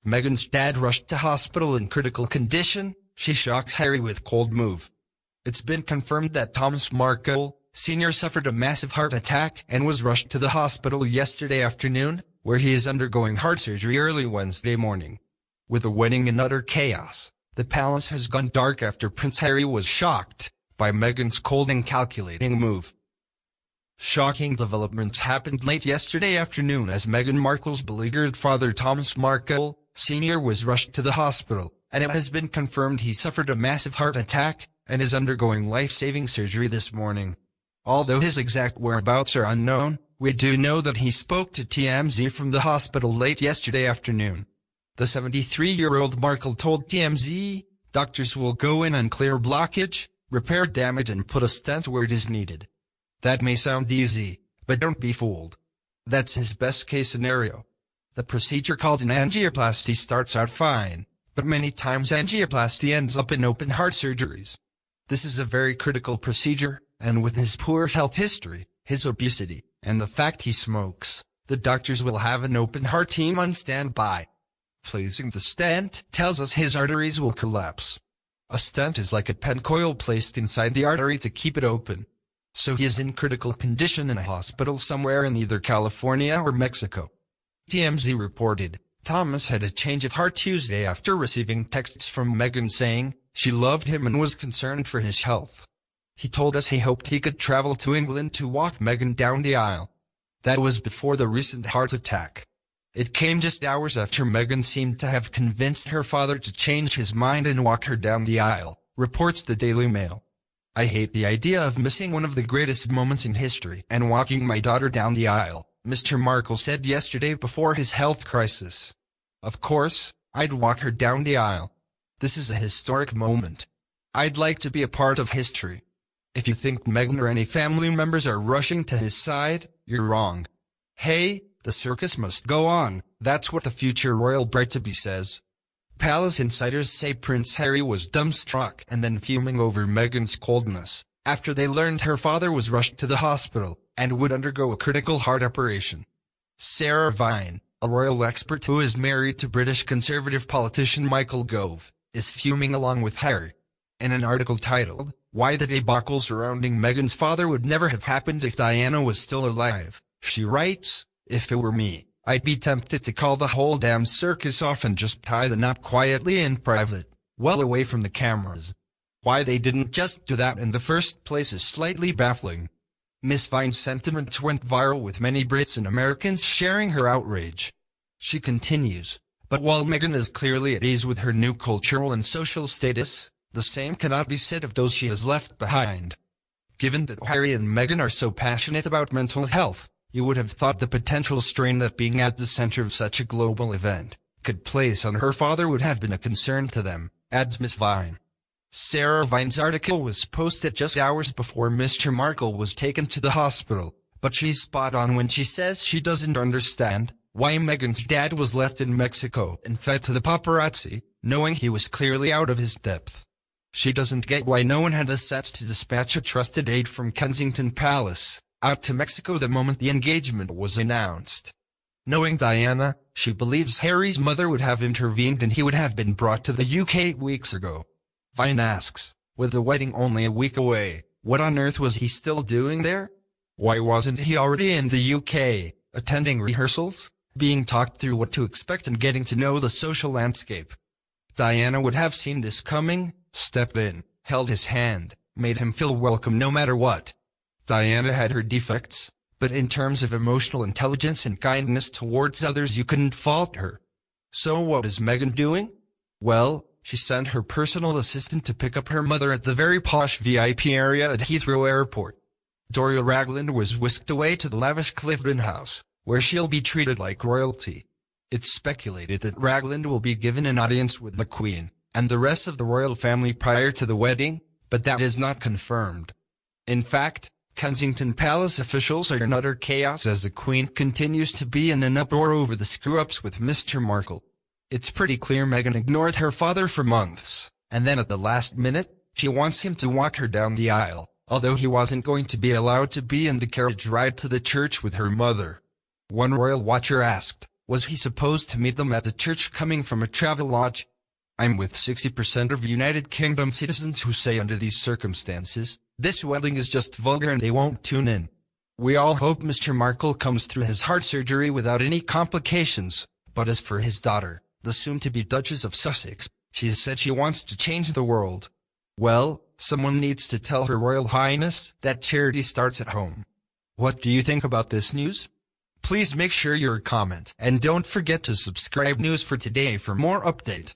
Meghan's dad rushed to hospital in critical condition. She shocks Harry with cold move. It's been confirmed that Thomas Markle, Sr. suffered a massive heart attack and was rushed to the hospital yesterday afternoon, where he is undergoing heart surgery early Wednesday morning. With the wedding in utter chaos, the palace has gone dark after Prince Harry was shocked by Meghan's cold and calculating move. Shocking developments happened late yesterday afternoon as Meghan Markle's beleaguered father Thomas Markle, Sr. was rushed to the hospital, and it has been confirmed he suffered a massive heart attack and is undergoing life-saving surgery this morning. Although his exact whereabouts are unknown, we do know that he spoke to TMZ from the hospital late yesterday afternoon. The 73-year-old Markle told TMZ, "Doctors will go in and clear blockage, repair damage and put a stent where it is needed. That may sound easy, but don't be fooled. That's his best-case scenario. The procedure called an angioplasty starts out fine, but many times angioplasty ends up in open-heart surgeries. This is a very critical procedure, and with his poor health history, his obesity, and the fact he smokes, the doctors will have an open-heart team on standby. Placing the stent tells us his arteries will collapse. A stent is like a pen coil placed inside the artery to keep it open. So he is in critical condition in a hospital somewhere in either California or Mexico." TMZ reported, Thomas had a change of heart Tuesday after receiving texts from Meghan saying she loved him and was concerned for his health. He told us he hoped he could travel to England to walk Meghan down the aisle. That was before the recent heart attack. It came just hours after Meghan seemed to have convinced her father to change his mind and walk her down the aisle, reports the Daily Mail. "I hate the idea of missing one of the greatest moments in history and walking my daughter down the aisle," Mr. Markle said yesterday before his health crisis. "Of course, I'd walk her down the aisle. This is a historic moment. I'd like to be a part of history. If you think Meghan or any family members are rushing to his side, you're wrong. Hey, the circus must go on," that's what the future royal bride-to-be says. Palace insiders say Prince Harry was dumbstruck and then fuming over Meghan's coldness, after they learned her father was rushed to the hospital and would undergo a critical heart operation. Sarah Vine, a royal expert who is married to British Conservative politician Michael Gove, is fuming along with Harry. In an article titled, "Why the debacle surrounding Meghan's father would never have happened if Diana was still alive," she writes, "If it were me, I'd be tempted to call the whole damn circus off and just tie the knot quietly in private, well away from the cameras. Why they didn't just do that in the first place is slightly baffling." Miss Vine's sentiments went viral with many Brits and Americans sharing her outrage. She continues, "But while Meghan is clearly at ease with her new cultural and social status, the same cannot be said of those she has left behind. Given that Harry and Meghan are so passionate about mental health, you would have thought the potential strain that being at the center of such a global event could place on her father would have been a concern to them," adds Miss Vine. Sarah Vine's article was posted just hours before Mr. Markle was taken to the hospital, but she's spot on when she says she doesn't understand why Meghan's dad was left in Mexico and fed to the paparazzi, knowing he was clearly out of his depth. She doesn't get why no one had the sense to dispatch a trusted aide from Kensington Palace out to Mexico the moment the engagement was announced. Knowing Diana, she believes Harry's mother would have intervened and he would have been brought to the UK weeks ago. Vine asks, with the wedding only a week away, what on earth was he still doing there? Why wasn't he already in the UK, attending rehearsals, being talked through what to expect and getting to know the social landscape? Diana would have seen this coming, stepped in, held his hand, made him feel welcome no matter what. Diana had her defects, but in terms of emotional intelligence and kindness towards others you couldn't fault her. So what is Meghan doing? Well, she sent her personal assistant to pick up her mother at the very posh VIP area at Heathrow Airport. Doria Ragland was whisked away to the lavish Clifton House, where she'll be treated like royalty. It's speculated that Ragland will be given an audience with the Queen and the rest of the royal family prior to the wedding, but that is not confirmed. In fact, Kensington Palace officials are in utter chaos as the Queen continues to be in an uproar over the screw-ups with Mr. Markle. It's pretty clear Meghan ignored her father for months, and then at the last minute, she wants him to walk her down the aisle, although he wasn't going to be allowed to be in the carriage ride to the church with her mother. One royal watcher asked, Was he supposed to meet them at the church coming from a travel lodge? I'm with 60% of United Kingdom citizens who say under these circumstances, this wedding is just vulgar and they won't tune in. We all hope Mr. Markle comes through his heart surgery without any complications, but as for his daughter, the soon-to-be Duchess of Sussex, she has said she wants to change the world. Well, someone needs to tell Her Royal Highness that charity starts at home. What do you think about this news? Please make sure you comment and don't forget to subscribe News for Today for more update.